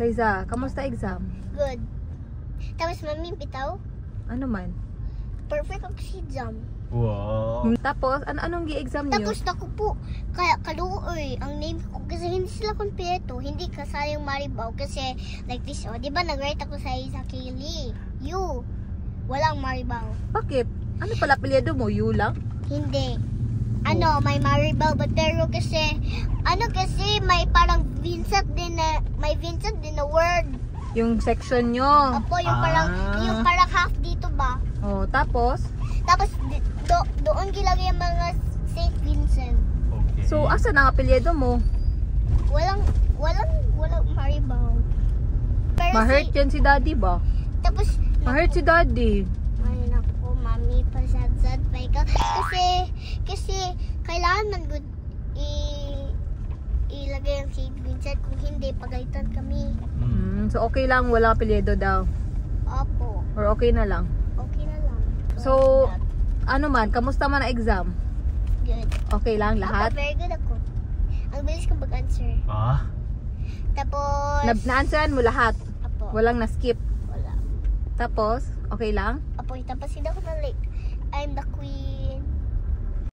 Saiza, kamusta exam? Good. Tapos mami, bitaw, Ano man? perfect ako sa exam. Wow. Tapos, anong gi-exam niyo? Tapos ako po, kaya kaluoy, ang name ko, kasi hindi sila kompleto, hindi kasali yung Maribaw, kasi like this, oh, di ba nag-write ako sa Kaylee, you, walang Maribaw. Bakit? Ano pala apelyido mo? Yu lang? Hindi. Ano, may Maribaw, but pero kasi, may parang Vincent din na word. Yung section nyo. Opo, yung parang half dito ba? Oh, tapos? Tapos, doon gilagay yung mga St. Vincent. Okay. So, asan ang apelyido mo? Walang Maribaw. Pero Ma-hurt yan si daddy ba? tapos, Ma-hurt si daddy. ay naku, mami, pasad-sad pa ikaw. Kasi, kailangan man good ilagay ang St. Vincent. Kung hindi, pagalitan kami. So, okay lang, wala apelyido daw. Opo, Or okay na lang. okay na lang. So, ano man, kamusta man ang exam? Good. Okay lang lahat? Opo, very good ako. Ang bilis ko mag-answer. Ah? Tapos, Na-answeran mo lahat? Opo, Walang na-skip? wala. Tapos, okay lang? Apo, tapos hindi ako na like, I'm the queen.